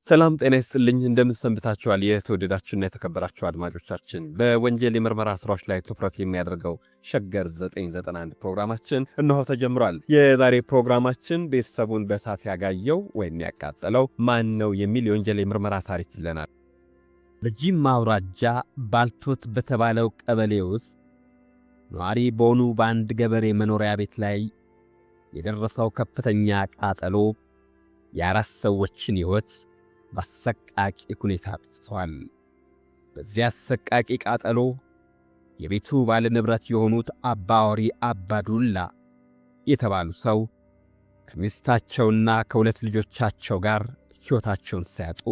ሰላም ጤና ይስጥልኝ እንደምንሰንብታችኋል የተወደዳችሁና የተከበራችሁ አድማጮቻችን። በወንጀል የምርመራ ስራዎች ላይ ትኩረት የሚያደርገው ሸገር 991 ፕሮግራማችን እነሆ ተጀምሯል። የዛሬ ፕሮግራማችን ቤተሰቡን በእሳት ያጋየው ወይም ያቃጠለው ማን ነው የሚል የወንጀል የምርመራ ታሪክ ይዘናል። በጂማ አውራጃ ባልቶት በተባለው ቀበሌ ውስጥ ነዋሪ በሆኑ በአንድ ገበሬ መኖሪያ ቤት ላይ የደረሰው ከፍተኛ ቃጠሎ የአራት ሰዎችን ሕይወት በአሰቃቂ ሁኔታ አጥፍቷል። በዚያ አሰቃቂ ቃጠሎ የቤቱ ባለንብረት የሆኑት አባወሪ አባዱላ የተባሉ ሰው ከሚስታቸውና ከሁለት ልጆቻቸው ጋር ሕይወታቸውን ሲያጡ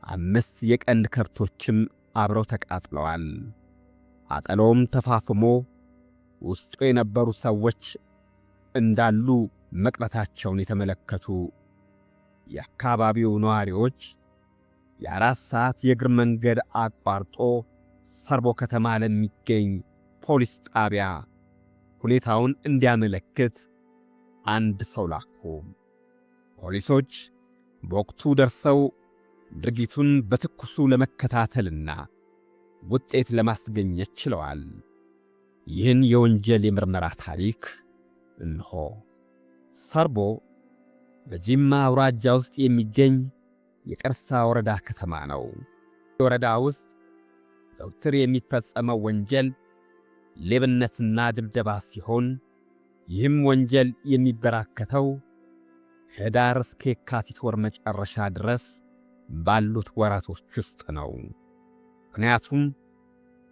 5 የቀንድ ከብቶችም አብረው ተቃጥለዋል። ቃጠሎውም ተፋፍሞ ውስጡ የነበሩ ሰዎች እንዳሉ መቅረታቸውን የተመለከቱ የአካባቢው ነዋሪዎች የ4 ሰዓት የእግር መንገድ አቋርጦ ሰርቦ ከተማ ለሚገኝ ፖሊስ ጣቢያ ሁኔታውን እንዲያመለክት አንድ ሰው ላኩ። ፖሊሶች በወቅቱ ደርሰው ድርጊቱን በትኩሱ ለመከታተልና ውጤት ለማስገኘት ችለዋል። ይህን የወንጀል የምርመራ ታሪክ እንሆ። ሰርቦ በጂማ አውራጃ ውስጥ የሚገኝ የቀርሳ ወረዳ ከተማ ነው። ወረዳ ውስጥ ዘውትር የሚፈጸመው ወንጀል ሌብነትና ድብደባ ሲሆን ይህም ወንጀል የሚበራከተው ህዳር እስከ የካቲት ወር መጨረሻ ድረስ ባሉት ወራቶች ውስጥ ነው። ምክንያቱም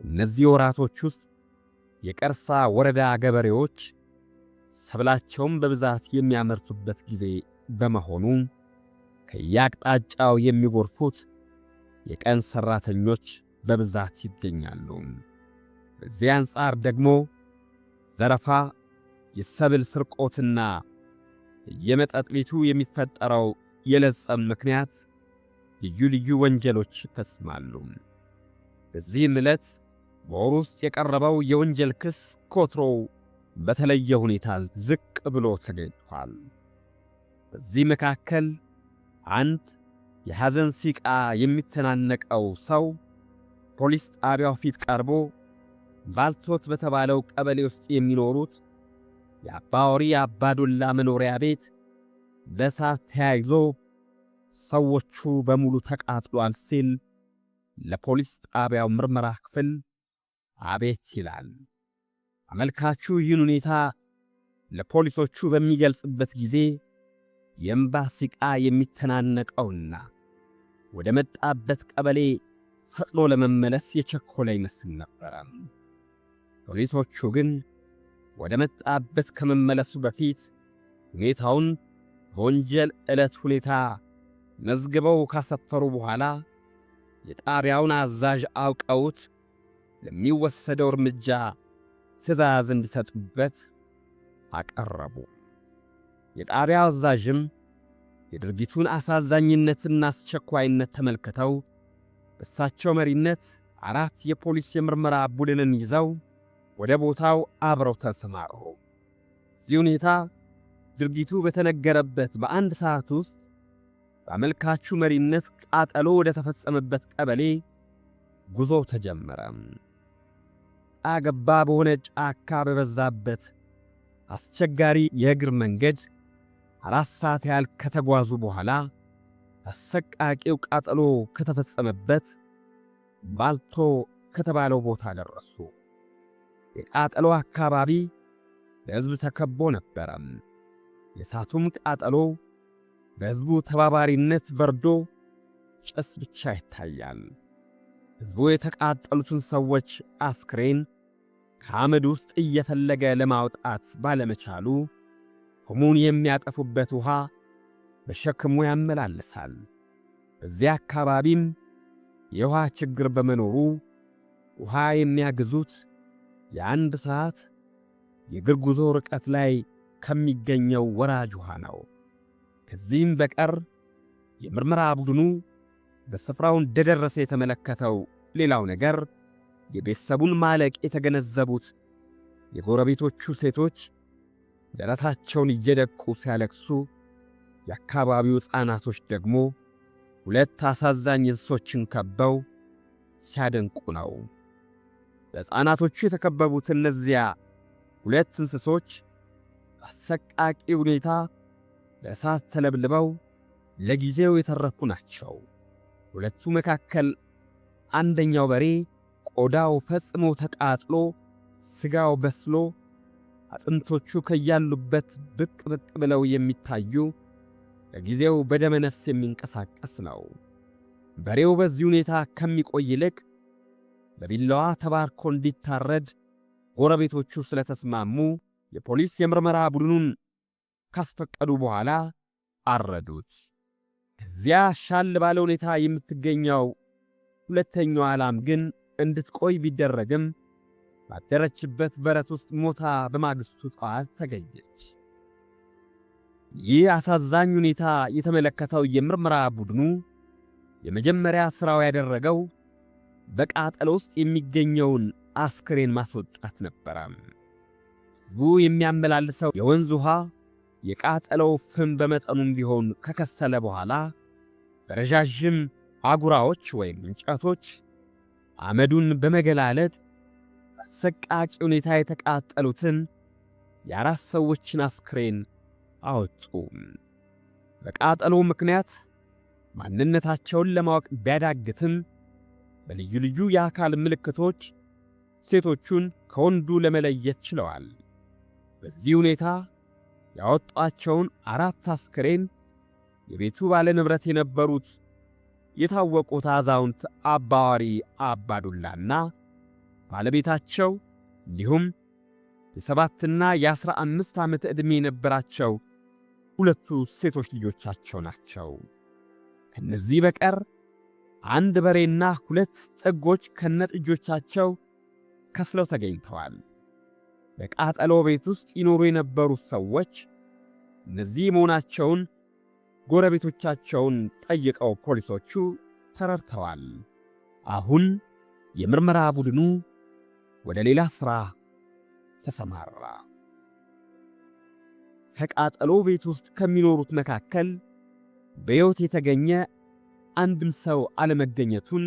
እነዚህ ወራቶች ውስጥ የቀርሳ ወረዳ ገበሬዎች ሰብላቸውን በብዛት የሚያመርቱበት ጊዜ በመሆኑ ከያቅጣጫው የሚጎርፉት የቀን ሰራተኞች በብዛት ይገኛሉ። በዚህ አንጻር ደግሞ ዘረፋ፣ የሰብል ስርቆትና የመጠጥ ቤቱ የሚፈጠረው የለጸም ምክንያት ልዩ ልዩ ወንጀሎች ይፈጽማሉ። በዚህም ዕለት በወር ውስጥ የቀረበው የወንጀል ክስ ኮትሮው በተለየ ሁኔታ ዝቅ ብሎ ተገኝቷል። በዚህ መካከል አንድ የሐዘን ሲቃ የሚተናነቀው ሰው ፖሊስ ጣቢያው ፊት ቀርቦ ባልቶት በተባለው ቀበሌ ውስጥ የሚኖሩት የአባወሪ አባዱላ መኖሪያ ቤት በእሳት ተያይዞ ሰዎቹ በሙሉ ተቃጥሏል ሲል ለፖሊስ ጣቢያው ምርመራ ክፍል አቤት ይላል። አመልካቹ ይህን ሁኔታ ለፖሊሶቹ በሚገልጽበት ጊዜ የእንባ ሲቃ የሚተናነቀውና ወደ መጣበት ቀበሌ ፈጥኖ ለመመለስ የቸኮለ ይመስል ነበረ። ፖሊሶቹ ግን ወደ መጣበት ከመመለሱ በፊት ሁኔታውን በወንጀል ዕለት ሁኔታ መዝግበው ካሰፈሩ በኋላ የጣቢያውን አዛዥ አውቀውት ለሚወሰደው እርምጃ ትዕዛዝ እንዲሰጡበት አቀረቡ። የጣቢያው አዛዥም የድርጊቱን አሳዛኝነትና አስቸኳይነት ተመልክተው በእሳቸው መሪነት 4 የፖሊስ የምርመራ ቡድንን ይዘው ወደ ቦታው አብረው ተሰማሩ። በዚህ ሁኔታ ድርጊቱ በተነገረበት በ1 ሰዓት ውስጥ በአመልካቹ መሪነት ቃጠሎ ወደ ተፈጸመበት ቀበሌ ጉዞ ተጀመረ። አገባ በሆነ ጫካ በበዛበት አስቸጋሪ የእግር መንገድ 4 ሰዓት ያህል ከተጓዙ በኋላ አሰቃቂው ቃጠሎ ከተፈጸመበት ባልቶ ከተባለው ቦታ ደረሱ። የቃጠሎ አካባቢ በሕዝብ ተከቦ ነበረ። የእሳቱም ቃጠሎ በሕዝቡ ተባባሪነት በርዶ ጭስ ብቻ ይታያል። ሕዝቡ የተቃጠሉትን ሰዎች አስክሬን ከአመድ ውስጥ እየፈለገ ለማውጣት ባለመቻሉ ፍሙን የሚያጠፉበት ውሃ በሸክሙ ያመላልሳል። በዚያ አካባቢም የውሃ ችግር በመኖሩ ውሃ የሚያግዙት የ1 ሰዓት የእግር ጉዞ ርቀት ላይ ከሚገኘው ወራጅ ውሃ ነው። ከዚህም በቀር የምርመራ ቡድኑ በስፍራው እንደደረሰ የተመለከተው ሌላው ነገር የቤተሰቡን ማለቅ የተገነዘቡት የጎረቤቶቹ ሴቶች ደረታቸውን እየደቁ ሲያለቅሱ፣ የአካባቢው ሕፃናቶች ደግሞ ሁለት አሳዛኝ እንስሶችን ከበው ሲያደንቁ ነው። በሕፃናቶቹ የተከበቡት እነዚያ ሁለት እንስሶች በአሰቃቂ ሁኔታ በእሳት ተለብልበው ለጊዜው የተረፉ ናቸው። ሁለቱ መካከል አንደኛው በሬ ቆዳው ፈጽሞ ተቃጥሎ ሥጋው በስሎ አጥንቶቹ ከያሉበት ብቅ ብለው የሚታዩ ለጊዜው በደመ ነፍስ የሚንቀሳቀስ ነው። በሬው በዚህ ሁኔታ ከሚቆይ ይልቅ በቢላዋ ተባርኮ እንዲታረድ ጎረቤቶቹ ስለተስማሙ የፖሊስ የምርመራ ቡድኑን ካስፈቀዱ በኋላ አረዱት። ከዚያ ሻል ባለ ሁኔታ የምትገኘው ሁለተኛዋ ላም ግን እንድትቆይ ቢደረግም ባደረችበት በረት ውስጥ ሞታ በማግስቱ ጠዋት ተገኘች። ይህ አሳዛኝ ሁኔታ የተመለከተው የምርመራ ቡድኑ የመጀመሪያ ሥራው ያደረገው በቃጠሎ ውስጥ የሚገኘውን አስክሬን ማስወጣት ነበረ። ሕዝቡ የሚያመላልሰው የወንዝ ውሃ የቃጠለው ፍም በመጠኑም ቢሆን ከከሰለ በኋላ በረዣዥም አጉራዎች ወይም እንጨቶች አመዱን በመገላለጥ በአሰቃቂ ሁኔታ የተቃጠሉትን የአራት ሰዎችን አስክሬን አወጡ። በቃጠሎ ምክንያት ማንነታቸውን ለማወቅ ቢያዳግትም በልዩ ልዩ የአካል ምልክቶች ሴቶቹን ከወንዱ ለመለየት ችለዋል። በዚህ ሁኔታ ያወጧቸውን አራት አስክሬን የቤቱ ባለ ንብረት የነበሩት የታወቁት አዛውንት አባዋሪ አባዱላና ባለቤታቸው እንዲሁም የ7ና የ15 ዓመት ዕድሜ የነበራቸው ሁለቱ ሴቶች ልጆቻቸው ናቸው። ከነዚህ በቀር አንድ በሬና ሁለት ጥጎች ከነጥጆቻቸው ከስለው ተገኝተዋል። በቃጠሎ ቤት ውስጥ ይኖሩ የነበሩት ሰዎች እነዚህ መሆናቸውን ጎረቤቶቻቸውን ጠይቀው ፖሊሶቹ ተረድተዋል። አሁን የምርመራ ቡድኑ ወደ ሌላ ሥራ ተሰማራ። ከቃጠሎ ቤት ውስጥ ከሚኖሩት መካከል በሕይወት የተገኘ አንድም ሰው አለመገኘቱን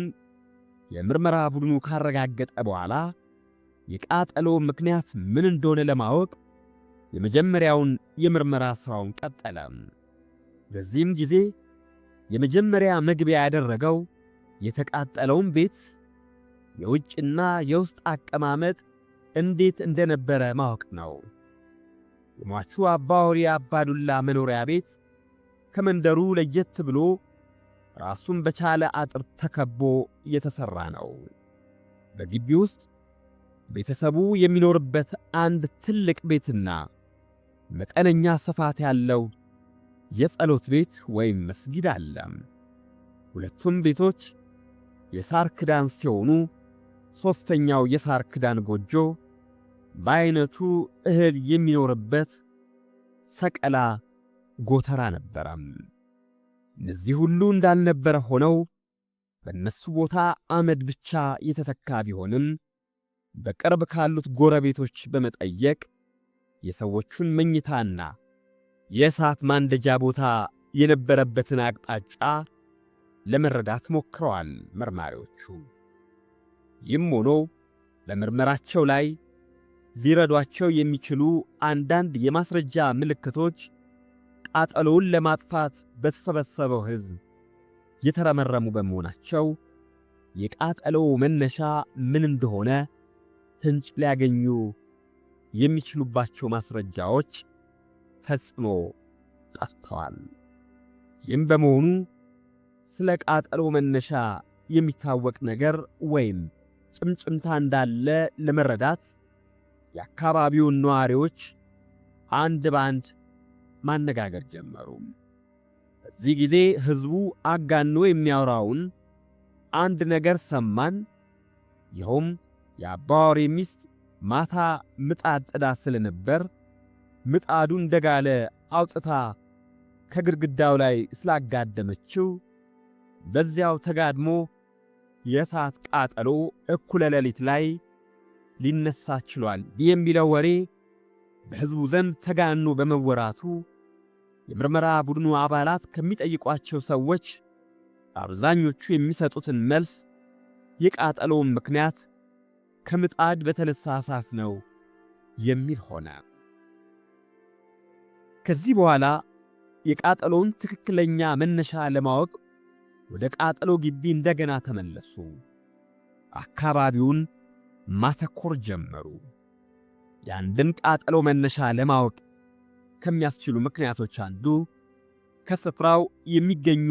የምርመራ ቡድኑ ካረጋገጠ በኋላ የቃጠሎ ምክንያት ምን እንደሆነ ለማወቅ የመጀመሪያውን የምርመራ ሥራውን ቀጠለ። በዚህም ጊዜ የመጀመሪያ መግቢያ ያደረገው የተቃጠለውን ቤት የውጭና የውስጥ አቀማመጥ እንዴት እንደነበረ ማወቅ ነው። የሟቹ አባወሪ አባዱላ መኖሪያ ቤት ከመንደሩ ለየት ብሎ ራሱን በቻለ አጥር ተከቦ የተሰራ ነው። በግቢ ውስጥ ቤተሰቡ የሚኖርበት አንድ ትልቅ ቤትና መጠነኛ ስፋት ያለው የጸሎት ቤት ወይም መስጊድ አለ። ሁለቱም ቤቶች የሳር ክዳን ሲሆኑ ሦስተኛው የሳር ክዳን ጎጆ በአይነቱ እህል የሚኖርበት ሰቀላ ጎተራ ነበረ። እነዚህ ሁሉ እንዳልነበረ ሆነው በእነሱ ቦታ አመድ ብቻ የተተካ ቢሆንም በቅርብ ካሉት ጎረቤቶች በመጠየቅ የሰዎቹን መኝታና የእሳት ማንደጃ ቦታ የነበረበትን አቅጣጫ ለመረዳት ሞክረዋል መርማሪዎቹ። ይህም ሆኖ በምርመራቸው ላይ ሊረዷቸው የሚችሉ አንዳንድ የማስረጃ ምልክቶች ቃጠሎውን ለማጥፋት በተሰበሰበው ሕዝብ የተረመረሙ በመሆናቸው የቃጠሎው መነሻ ምን እንደሆነ ፍንጭ ሊያገኙ የሚችሉባቸው ማስረጃዎች ፈጽሞ ጠፍተዋል። ይህም በመሆኑ ስለ ቃጠሎ መነሻ የሚታወቅ ነገር ወይም ጭምጭምታ እንዳለ ለመረዳት የአካባቢውን ነዋሪዎች አንድ ባንድ ማነጋገር ጀመሩ። በዚህ ጊዜ ሕዝቡ አጋኖ የሚያወራውን አንድ ነገር ሰማን። ይኸውም የአባወሪ ሚስት ማታ ምጣድ ጥዳ ስለነበር ምጣዱ እንደጋለ አውጥታ ከግድግዳው ላይ ስላጋደመችው በዚያው ተጋድሞ የእሳት ቃጠሎ እኩለ ሌሊት ላይ ሊነሳ ችሏል የሚለው ወሬ በሕዝቡ ዘንድ ተጋኖ በመወራቱ የምርመራ ቡድኑ አባላት ከሚጠይቋቸው ሰዎች አብዛኞቹ የሚሰጡትን መልስ የቃጠሎውን ምክንያት ከምጣድ በተነሳ እሳት ነው የሚል ሆነ። ከዚህ በኋላ የቃጠሎውን ትክክለኛ መነሻ ለማወቅ ወደ ቃጠሎ ግቢ እንደገና ተመለሱ። አካባቢውን ማተኮር ጀመሩ። የአንድን ቃጠሎ መነሻ ለማወቅ ከሚያስችሉ ምክንያቶች አንዱ ከስፍራው የሚገኙ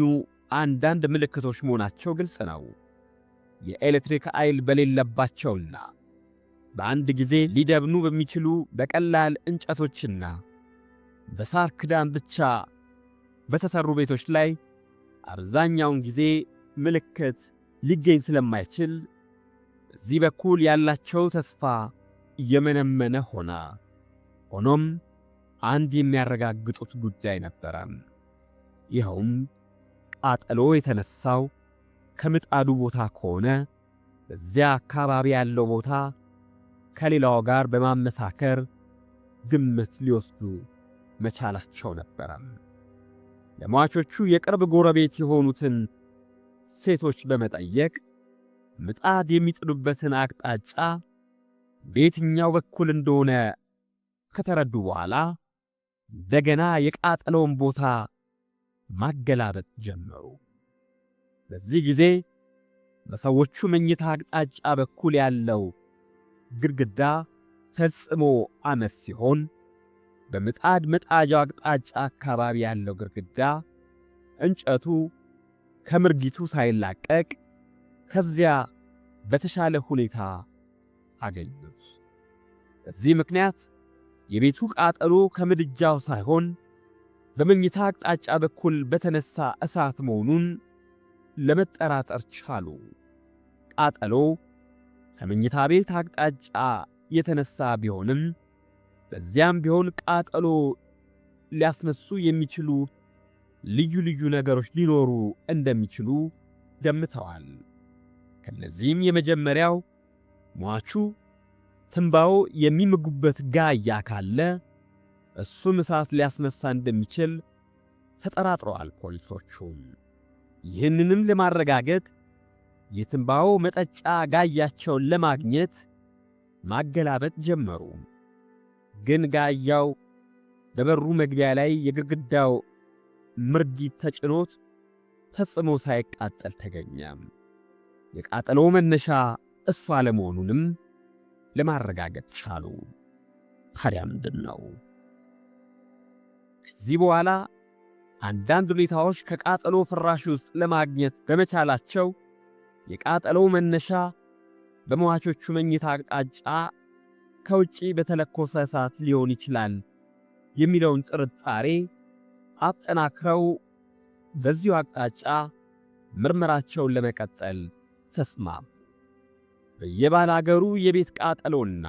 አንዳንድ ምልክቶች መሆናቸው ግልጽ ነው። የኤሌክትሪክ ኃይል በሌለባቸውና በአንድ ጊዜ ሊደብኑ በሚችሉ በቀላል እንጨቶችና በሳር ክዳን ብቻ በተሰሩ ቤቶች ላይ አብዛኛውን ጊዜ ምልክት ሊገኝ ስለማይችል በዚህ በኩል ያላቸው ተስፋ እየመነመነ ሆነ። ሆኖም አንድ የሚያረጋግጡት ጉዳይ ነበረ። ይኸውም ቃጠሎ የተነሳው ከምጣዱ ቦታ ከሆነ በዚያ አካባቢ ያለው ቦታ ከሌላው ጋር በማመሳከር ግምት ሊወስዱ መቻላቸው ነበረ። ለሟቾቹ የቅርብ ጎረቤት የሆኑትን ሴቶች በመጠየቅ ምጣድ የሚጥሉበትን አቅጣጫ በየትኛው በኩል እንደሆነ ከተረዱ በኋላ እንደገና የቃጠሎውን ቦታ ማገላበጥ ጀመሩ። በዚህ ጊዜ በሰዎቹ መኝታ አቅጣጫ በኩል ያለው ግድግዳ ፈጽሞ አመድ ሲሆን በምጣድ መጣጃው አቅጣጫ አካባቢ ያለው ግድግዳ እንጨቱ ከምርጊቱ ሳይላቀቅ ከዚያ በተሻለ ሁኔታ አገኙት። በዚህ ምክንያት የቤቱ ቃጠሎ ከምድጃው ሳይሆን በመኝታ አቅጣጫ በኩል በተነሳ እሳት መሆኑን ለመጠራጠር ቻሉ። ቃጠሎ ከመኝታ ቤት አቅጣጫ የተነሳ ቢሆንም በዚያም ቢሆን ቃጠሎ ሊያስነሱ የሚችሉ ልዩ ልዩ ነገሮች ሊኖሩ እንደሚችሉ ገምተዋል። ከነዚህም የመጀመሪያው ሟቹ ትንባው የሚምጉበት ጋያ ካለ እሱም እሳት ሊያስነሳ እንደሚችል ተጠራጥረዋል ፖሊሶቹ። ይህንንም ለማረጋገጥ የትንባው መጠጫ ጋያቸውን ለማግኘት ማገላበጥ ጀመሩ። ግን ጋያው በበሩ መግቢያ ላይ የግድግዳው ምርጊት ተጭኖት ፈጽሞ ሳይቃጠል ተገኘ። የቃጠሎው መነሻ እሱ አለመሆኑንም ለማረጋገጥ ቻሉ። ታዲያ ምንድን ነው? ከዚህ በኋላ አንዳንድ ሁኔታዎች ከቃጠሎ ፍራሽ ውስጥ ለማግኘት በመቻላቸው የቃጠሎው መነሻ በሟቾቹ መኝታ አቅጣጫ ከውጪ በተለኮሰ እሳት ሊሆን ይችላል የሚለውን ጥርጣሬ አጠናክረው በዚሁ አቅጣጫ ምርመራቸውን ለመቀጠል ተስማሙ። በየባላገሩ የቤት ቃጠሎና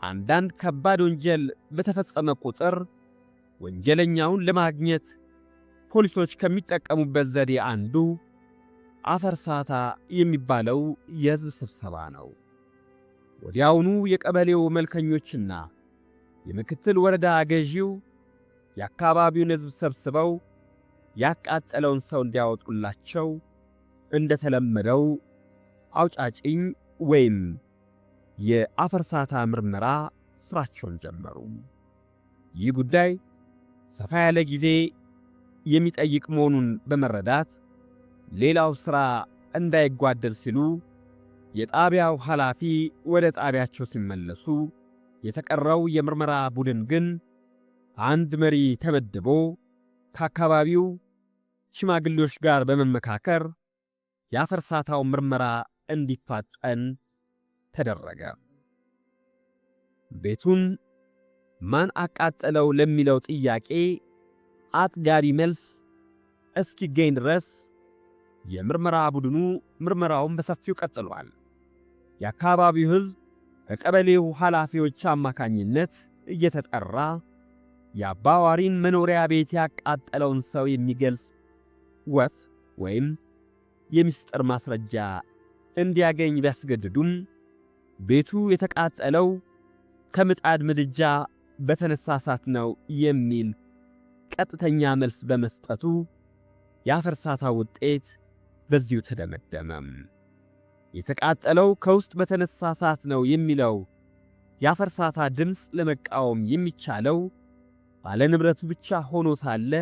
አንዳንድ ከባድ ወንጀል በተፈጸመ ቁጥር ወንጀለኛውን ለማግኘት ፖሊሶች ከሚጠቀሙበት ዘዴ አንዱ አፈርሳታ የሚባለው የሕዝብ ስብሰባ ነው። ወዲያውኑ የቀበሌው መልከኞችና የምክትል ወረዳ ገዢው የአካባቢውን ሕዝብ ሰብስበው ያቃጠለውን ሰው እንዲያወጡላቸው እንደተለመደው አውጫጭኝ ወይም የአፈርሳታ ምርመራ ስራቸውን ጀመሩ። ይህ ጉዳይ ሰፋ ያለ ጊዜ የሚጠይቅ መሆኑን በመረዳት ሌላው ሥራ እንዳይጓደል ሲሉ የጣቢያው ኃላፊ ወደ ጣቢያቸው ሲመለሱ፣ የተቀረው የምርመራ ቡድን ግን አንድ መሪ ተመድቦ ከአካባቢው ሽማግሌዎች ጋር በመመካከር የአፈርሳታው ምርመራ እንዲፋጠን ተደረገ። ቤቱን ማን አቃጠለው ለሚለው ጥያቄ አጥጋቢ መልስ እስኪገኝ ድረስ የምርመራ ቡድኑ ምርመራውን በሰፊው ቀጥሏል። የአካባቢው ሕዝብ በቀበሌው ኃላፊዎች አማካኝነት እየተጠራ የአባዋሪን መኖሪያ ቤት ያቃጠለውን ሰው የሚገልጽ ወፍ ወይም የምስጢር ማስረጃ እንዲያገኝ ቢያስገድዱም ቤቱ የተቃጠለው ከምጣድ ምድጃ በተነሳ እሳት ነው የሚል ቀጥተኛ መልስ በመስጠቱ የአፈርሳታ ውጤት በዚሁ ተደመደመ። የተቃጠለው ከውስጥ በተነሳ እሳት ነው የሚለው የአፈርሳታ ድምፅ ለመቃወም የሚቻለው ባለንብረቱ ብቻ ሆኖ ሳለ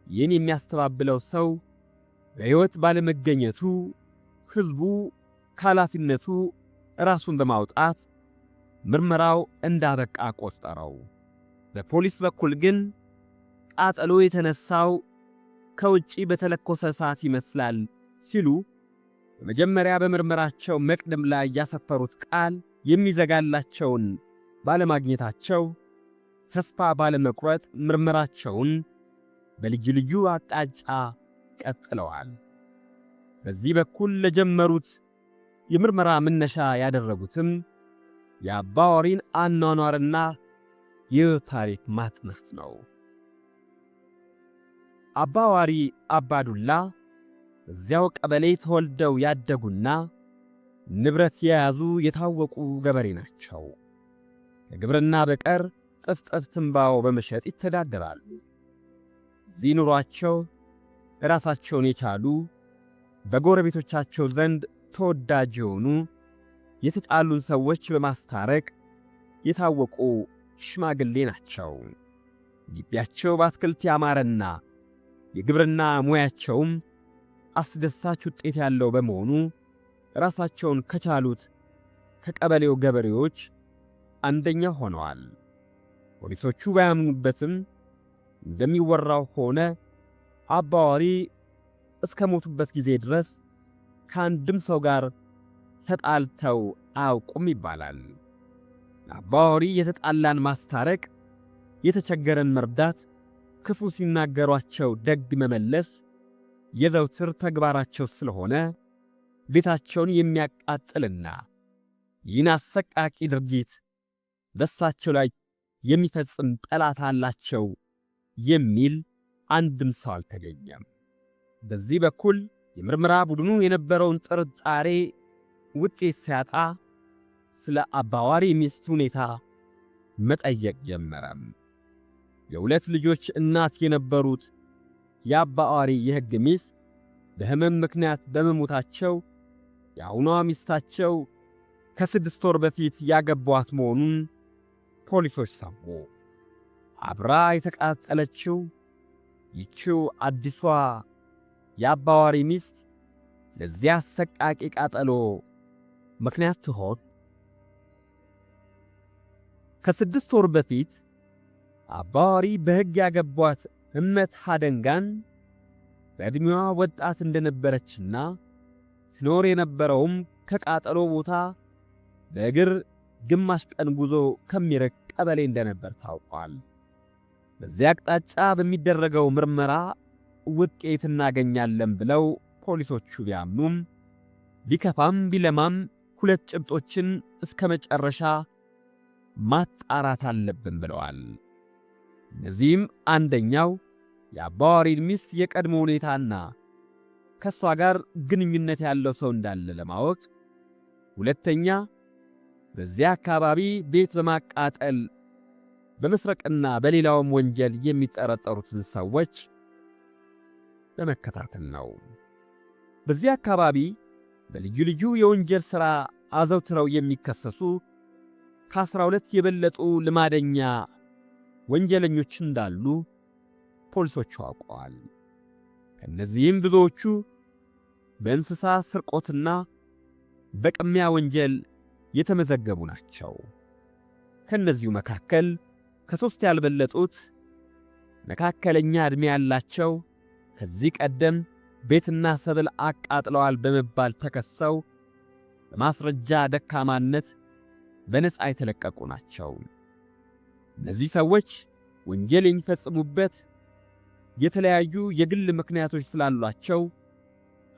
ይህን የሚያስተባብለው ሰው በሕይወት ባለመገኘቱ ሕዝቡ ከኃላፊነቱ ራሱን በማውጣት ምርመራው እንዳበቃ ቆጠረው። በፖሊስ በኩል ግን ቃጠሎ የተነሳው ከውጪ በተለኮሰ እሳት ይመስላል ሲሉ በመጀመሪያ በምርመራቸው መቅደም ላይ ያሰፈሩት ቃል የሚዘጋላቸውን ባለማግኘታቸው ተስፋ ባለመቁረጥ ምርመራቸውን በልዩ ልዩ አቅጣጫ ቀጥለዋል። በዚህ በኩል ለጀመሩት የምርመራ መነሻ ያደረጉትም የአባዋሪን አኗኗርና የሕይወት ታሪክ ማጥናት ነው። አባዋሪ አባዱላ እዚያው ቀበሌ ተወልደው ያደጉና ንብረት የያዙ የታወቁ ገበሬ ናቸው። ከግብርና በቀር ጥፍጥፍ ትንባው በመሸጥ ይተዳደራሉ። እዚህ ኑሯቸው ራሳቸውን የቻሉ በጎረቤቶቻቸው ዘንድ ተወዳጅ የሆኑ የተጣሉን ሰዎች በማስታረቅ የታወቁ ሽማግሌ ናቸው። ግቢያቸው በአትክልት ያማረና የግብርና ሙያቸውም አስደሳች ውጤት ያለው በመሆኑ ራሳቸውን ከቻሉት ከቀበሌው ገበሬዎች አንደኛ ሆነዋል። ፖሊሶቹ ባያምኑበትም እንደሚወራው ሆነ አባዋሪ እስከ ሞቱበት ጊዜ ድረስ ከአንድም ሰው ጋር ተጣልተው አያውቁም ይባላል። አባዋሪ የተጣላን ማስታረቅ፣ የተቸገረን መርዳት፣ ክፉ ሲናገሯቸው ደግ መመለስ የዘውትር ተግባራቸው ስለሆነ ቤታቸውን የሚያቃጥልና ይህን አሰቃቂ ድርጊት በእሳቸው ላይ የሚፈጽም ጠላት አላቸው የሚል አንድም ሰው አልተገኘም። በዚህ በኩል የምርመራ ቡድኑ የነበረውን ጥርጣሬ ውጤት ሲያጣ ስለ አባዋሪ ሚስት ሁኔታ መጠየቅ ጀመረም። የሁለት ልጆች እናት የነበሩት የአባዋሪ የሕግ ሚስት በሕመም ምክንያት በመሞታቸው የአሁኗ ሚስታቸው ከ6 ወር በፊት ያገቧት መሆኑን ፖሊሶች ሰሙ። አብራ የተቃጠለችው ይቺው አዲሷ የአባዋሪ ሚስት ለዚያ አሰቃቂ ቃጠሎ ምክንያት ትሆን? ከ6 ወር በፊት አባዋሪ በሕግ ያገቧት እመት ሀደንጋን በዕድሜዋ ወጣት እንደነበረችና ትኖር የነበረውም ከቃጠሎ ቦታ በእግር ግማሽ ቀን ጉዞ ከሚርቅ ቀበሌ እንደነበር ታውቋል። በዚያ አቅጣጫ በሚደረገው ምርመራ ውጤት እናገኛለን ብለው ፖሊሶቹ ቢያምኑም ቢከፋም ቢለማም ሁለት ጭብጦችን እስከ መጨረሻ ማጣራት አለብን ብለዋል። እነዚህም አንደኛው የአባዋሪን ሚስት የቀድሞ ሁኔታና ከሷ ጋር ግንኙነት ያለው ሰው እንዳለ ለማወቅ፣ ሁለተኛ በዚያ አካባቢ ቤት በማቃጠል በመስረቅና በሌላውም ወንጀል የሚጠረጠሩትን ሰዎች በመከታተል ነው። በዚያ አካባቢ በልዩ ልዩ የወንጀል ሥራ አዘውትረው የሚከሰሱ ከ12 የበለጡ ልማደኛ ወንጀለኞች እንዳሉ ፖሊሶቹ አውቀዋል። ከእነዚህም ብዙዎቹ በእንስሳ ስርቆትና በቅሚያ ወንጀል የተመዘገቡ ናቸው። ከእነዚሁ መካከል ከ3 ያልበለጡት መካከለኛ ዕድሜ ያላቸው ከዚህ ቀደም ቤትና ሰብል አቃጥለዋል በመባል ተከሰው በማስረጃ ደካማነት በነጻ የተለቀቁ ናቸው። እነዚህ ሰዎች ወንጀል የሚፈጽሙበት የተለያዩ የግል ምክንያቶች ስላሏቸው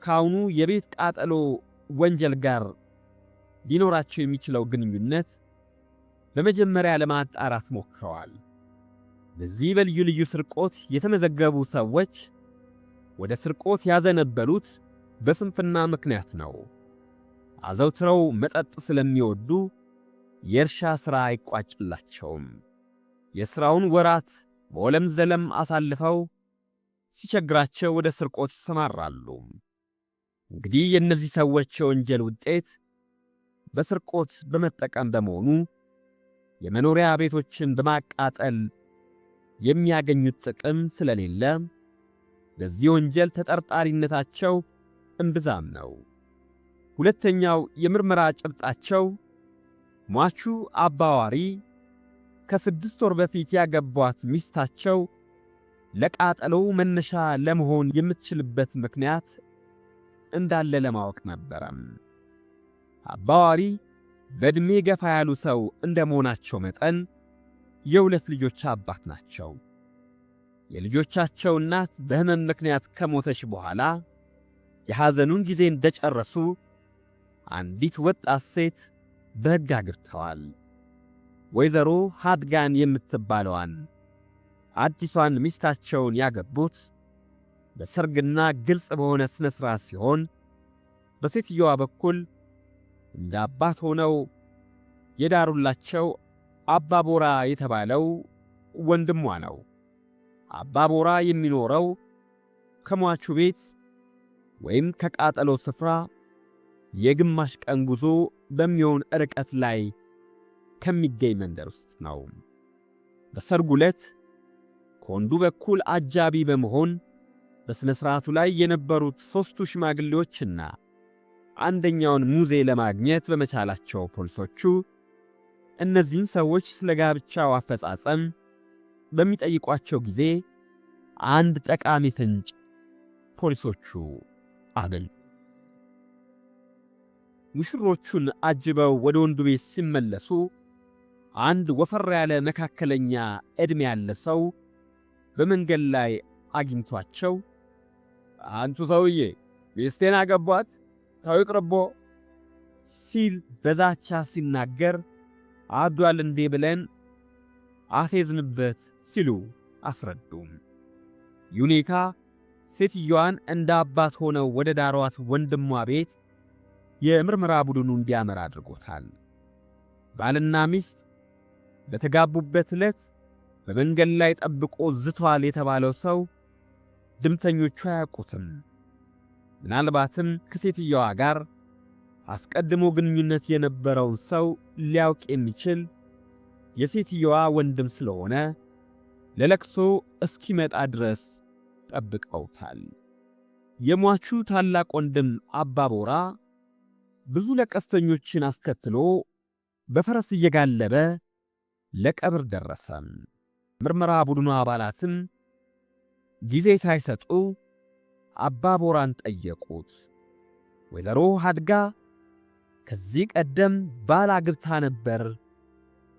ከአሁኑ የቤት ቃጠሎ ወንጀል ጋር ሊኖራቸው የሚችለው ግንኙነት በመጀመሪያ ለማጣራት ሞክረዋል። በዚህ በልዩ ልዩ ስርቆት የተመዘገቡ ሰዎች ወደ ስርቆት ያዘነበሉት በስንፍና ምክንያት ነው። አዘውትረው መጠጥ ስለሚወዱ የእርሻ ሥራ አይቋጭላቸውም። የሥራውን ወራት በወለም ዘለም አሳልፈው ሲቸግራቸው ወደ ስርቆት ይሰማራሉ። እንግዲህ የእነዚህ ሰዎች የወንጀል ውጤት በስርቆት በመጠቀም በመሆኑ የመኖሪያ ቤቶችን በማቃጠል የሚያገኙት ጥቅም ስለሌለ ለዚህ ወንጀል ተጠርጣሪነታቸው እምብዛም ነው። ሁለተኛው የምርመራ ጭብጣቸው ሟቹ አባዋሪ ከ6 ወር በፊት ያገቧት ሚስታቸው ለቃጠሎው መነሻ ለመሆን የምትችልበት ምክንያት እንዳለ ለማወቅ ነበረ። አባዋሪ በዕድሜ ገፋ ያሉ ሰው እንደመሆናቸው መጠን የ2 ልጆች አባት ናቸው። የልጆቻቸው እናት በሕመም ምክንያት ከሞተች በኋላ የሐዘኑን ጊዜ እንደጨረሱ አንዲት ወጣት ሴት በሕግ አግብተዋል። ወይዘሮ ሃድጋን የምትባለዋን አዲሷን ሚስታቸውን ያገቡት በሰርግና ግልጽ በሆነ ሥነ ሥርዓት ሲሆን በሴትየዋ በኩል እንደ አባት ሆነው የዳሩላቸው አባቦራ የተባለው ወንድሟ ነው። አባቦራ የሚኖረው ከሟቹ ቤት ወይም ከቃጠሎ ስፍራ የግማሽ ቀን ጉዞ በሚሆን ርቀት ላይ ከሚገኝ መንደር ውስጥ ነው። በሰርጉ ዕለት ከወንዱ በኩል አጃቢ በመሆን በሥነ ሥርዓቱ ላይ የነበሩት 3ቱ ሽማግሌዎችና አንደኛውን ሙዜ ለማግኘት በመቻላቸው ፖሊሶቹ እነዚህን ሰዎች ስለ ጋብቻው አፈጻጸም በሚጠይቋቸው ጊዜ አንድ ጠቃሚ ፍንጭ ፖሊሶቹ አገኙ። ሙሽሮቹን አጅበው ወደ ወንዱ ቤት ሲመለሱ አንድ ወፈር ያለ መካከለኛ ዕድሜ ያለ ሰው በመንገድ ላይ አግኝቷቸው አንቱ ሰውዬ ሚስቴን አገቧት ተው ይቅርቦ ሲል በዛቻ ሲናገር አብዷል እንዴ ብለን አፌዝንበት ሲሉ አስረዱ። ዩኒካ ሴትዮዋን እንደ አባት ሆነው ወደ ዳሯት ወንድሟ ቤት የምርመራ ቡድኑ እንዲያመራ አድርጎታል። ባልና ሚስት በተጋቡበት ዕለት በመንገድ ላይ ጠብቆ ዝቷል የተባለው ሰው ድምተኞቹ አያውቁትም። ምናልባትም ከሴትዮዋ ጋር አስቀድሞ ግንኙነት የነበረውን ሰው ሊያውቅ የሚችል የሴትዮዋ ወንድም ስለሆነ ለለቅሶ እስኪመጣ ድረስ ጠብቀውታል። የሟቹ ታላቅ ወንድም አባቦራ ብዙ ለቀስተኞችን አስከትሎ በፈረስ እየጋለበ ለቀብር ደረሰ። ምርመራ ቡድኑ አባላትም ጊዜ ሳይሰጡ አባቦራን ጠየቁት። ወይዘሮ ሃድጋ ከዚህ ቀደም ባል አግብታ ነበር።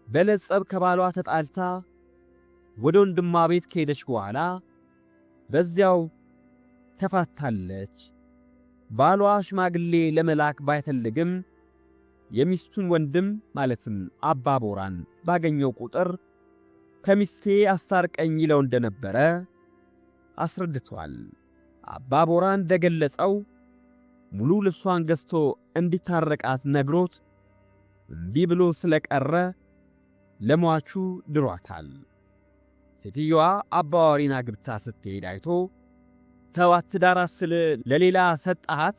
በለጸብ ከባሏ ተጣልታ ወደ ወንድሟ ቤት ከሄደች በኋላ በዚያው ተፋታለች። ባሏ ሽማግሌ ለመላክ ባይፈልግም የሚስቱን ወንድም ማለትም አባቦራን ባገኘው ቁጥር ከሚስቴ አስታርቀኝ ይለው እንደነበረ አስረድቷል። አባቦራ እንደገለጸው ሙሉ ልብሷን ገዝቶ እንዲታረቃት ነግሮት እምቢ ብሎ ስለቀረ ለሟቹ ድሯታል። ሴትዮዋ አባዋሪን አግብታ ስትሄድ አይቶ ተዋት ዳራ ስለ ለሌላ ሰጣት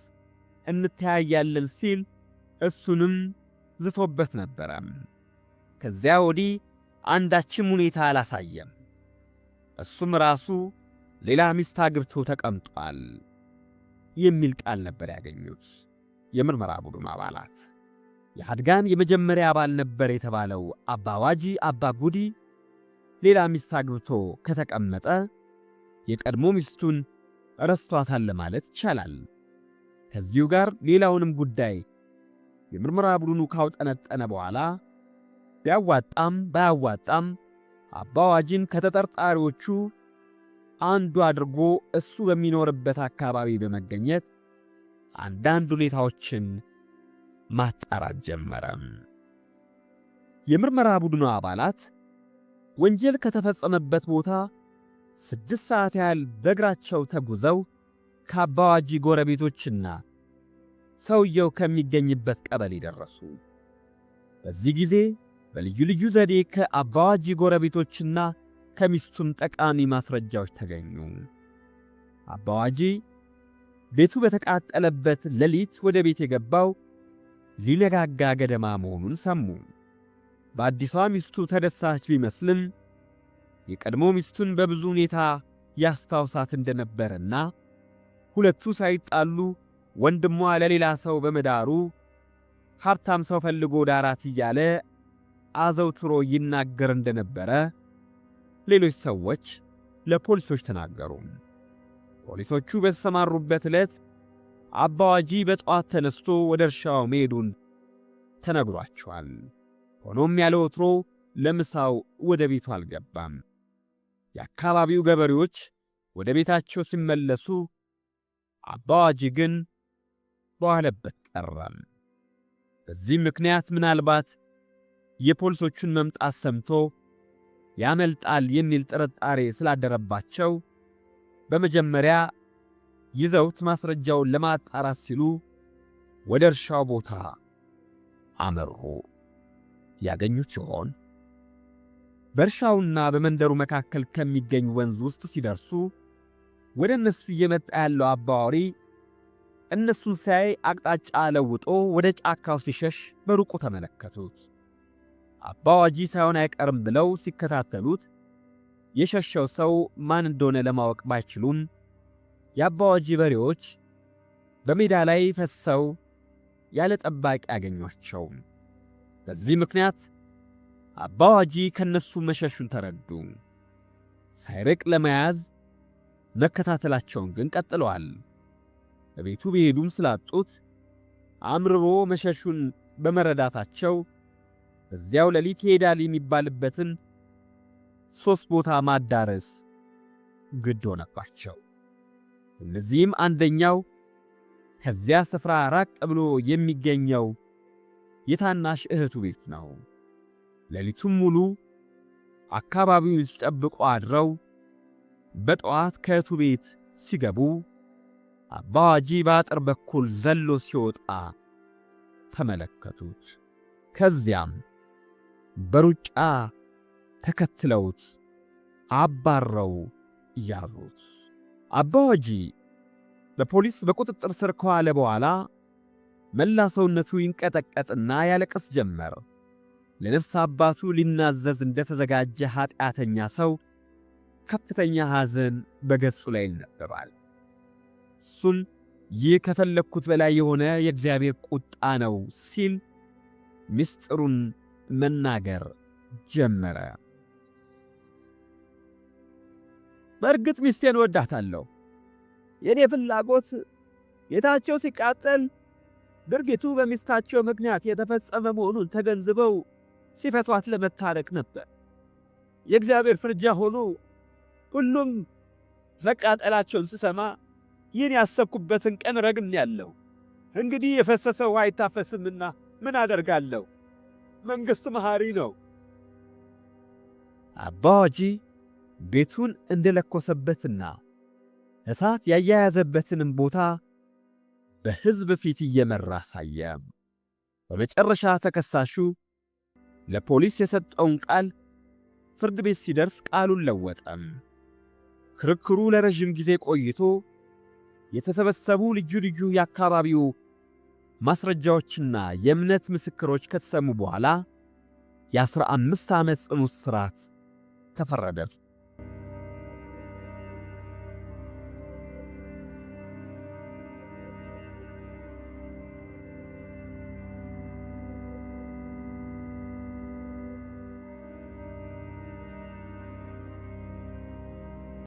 እንተያያለን ሲል እሱንም ዝቶበት ነበረ። ከዚያ ወዲህ አንዳችም ሁኔታ አላሳየም። እሱም ራሱ ሌላ ሚስት አግብቶ ተቀምጧል የሚል ቃል ነበር ያገኙት የምርመራ ቡድኑ አባላት። የሃድጋን የመጀመሪያ አባል ነበር የተባለው አባዋጂ አባ ጉዲ ሌላ ሚስት አግብቶ ከተቀመጠ የቀድሞ ሚስቱን ረስቷታል ለማለት ይቻላል። ከዚሁ ጋር ሌላውንም ጉዳይ የምርመራ ቡድኑ ካውጠነጠነ በኋላ ቢያዋጣም ባያዋጣም አባዋጂን ከተጠርጣሪዎቹ አንዱ አድርጎ እሱ በሚኖርበት አካባቢ በመገኘት አንዳንድ ሁኔታዎችን ማጣራት ጀመረ። የምርመራ ቡድኑ አባላት ወንጀል ከተፈጸመበት ቦታ 6 ሰዓት ያህል በእግራቸው ተጉዘው ከአባዋጂ ጎረቤቶችና ሰውየው ከሚገኝበት ቀበሌ ደረሱ። በዚህ ጊዜ በልዩ ልዩ ዘዴ ከአባዋጂ ጎረቤቶችና ከሚስቱም ጠቃሚ ማስረጃዎች ተገኙ። አባዋጂ ቤቱ በተቃጠለበት ሌሊት ወደ ቤት የገባው ሊነጋጋ ገደማ መሆኑን ሰሙ። በአዲሷ ሚስቱ ተደሳች ቢመስልም የቀድሞ ሚስቱን በብዙ ሁኔታ ያስታውሳት እንደነበረና ሁለቱ ሳይጣሉ ወንድሟ ለሌላ ሰው በመዳሩ ሀብታም ሰው ፈልጎ ዳራት እያለ አዘውትሮ ይናገር እንደነበረ ሌሎች ሰዎች ለፖሊሶች ተናገሩ። ፖሊሶቹ በተሰማሩበት ዕለት አባዋጂ በጠዋት ተነስቶ ወደ እርሻው መሄዱን ተነግሯቸዋል። ሆኖም ያለ ወትሮ ለምሳው ወደ ቤቱ አልገባም። የአካባቢው ገበሬዎች ወደ ቤታቸው ሲመለሱ አባዋጂ ግን በዋለበት ቀረም። በዚህ ምክንያት ምናልባት የፖሊሶቹን መምጣት ሰምቶ ያመልጣል የሚል ጥርጣሬ ስላደረባቸው በመጀመሪያ ይዘውት ማስረጃውን ለማጣራት ሲሉ ወደ እርሻው ቦታ አመሩ። ያገኙት ሲሆን በእርሻውና በመንደሩ መካከል ከሚገኝ ወንዝ ውስጥ ሲደርሱ ወደ እነሱ እየመጣ ያለው አባዋሪ እነሱን ሳይ አቅጣጫ ለውጦ ወደ ጫካው ሲሸሽ በሩቁ ተመለከቱት። አባዋጂ ሳይሆን አይቀርም ብለው ሲከታተሉት የሸሸው ሰው ማን እንደሆነ ለማወቅ ባይችሉም የአባዋጂ በሬዎች በሜዳ ላይ ፈሰው ያለ ጠባቂ ያገኟቸው። በዚህ ምክንያት አባዋጂ ከነሱ መሸሹን ተረዱ። ሳይርቅ ለመያዝ መከታተላቸውን ግን ቀጥለዋል። በቤቱ ቢሄዱም ስላጡት አምርሮ መሸሹን በመረዳታቸው በዚያው ሌሊት ይሄዳል የሚባልበትን 3 ቦታ ማዳረስ ግድ ሆነባቸው። እነዚህም አንደኛው ከዚያ ስፍራ ራቅ ብሎ የሚገኘው የታናሽ እህቱ ቤት ነው። ሌሊቱን ሙሉ አካባቢውን ሲጠብቁ አድረው በጠዋት ከእህቱ ቤት ሲገቡ አባዋጂ በአጥር በኩል ዘሎ ሲወጣ ተመለከቱት። ከዚያም በሩጫ ተከትለውት አባረው ያዙት። አባዋጂ በፖሊስ በቁጥጥር ስር ከዋለ በኋላ መላ ሰውነቱ ይንቀጠቀጥና ያለቅስ ጀመር። ለነፍስ አባቱ ሊናዘዝ እንደተዘጋጀ ኃጢአተኛ ሰው ከፍተኛ ሐዘን በገጹ ላይ ይነበባል። እሱን ይህ ከፈለግኩት በላይ የሆነ የእግዚአብሔር ቁጣ ነው ሲል ምስጢሩን መናገር ጀመረ። በእርግጥ ሚስቴን ወዳታለሁ። የኔ ፍላጎት ጌታቸው ሲቃጠል ድርጊቱ በሚስታቸው ምክንያት የተፈጸመ መሆኑን ተገንዝበው ሲፈቷት ለመታረቅ ነበር። የእግዚአብሔር ፍርጃ ሆኖ ሁሉም መቃጠላቸውን ስሰማ ይህን ያሰብኩበትን ቀን ረግሜያለሁ። እንግዲህ የፈሰሰው ውሃ አይታፈስምና ምን አደርጋለሁ? መንግሥት መሐሪ ነው። አባዋጂ ቤቱን እንደለኮሰበትና እሳት ያያያዘበትንም ቦታ በሕዝብ ፊት እየመራ ሳየ። በመጨረሻ ተከሳሹ ለፖሊስ የሰጠውን ቃል ፍርድ ቤት ሲደርስ ቃሉን ለወጠም። ክርክሩ ለረጅም ጊዜ ቆይቶ የተሰበሰቡ ልዩ ልዩ የአካባቢው ማስረጃዎችና የእምነት ምስክሮች ከተሰሙ በኋላ የ15 ዓመት ጽኑ እስራት ተፈረደ።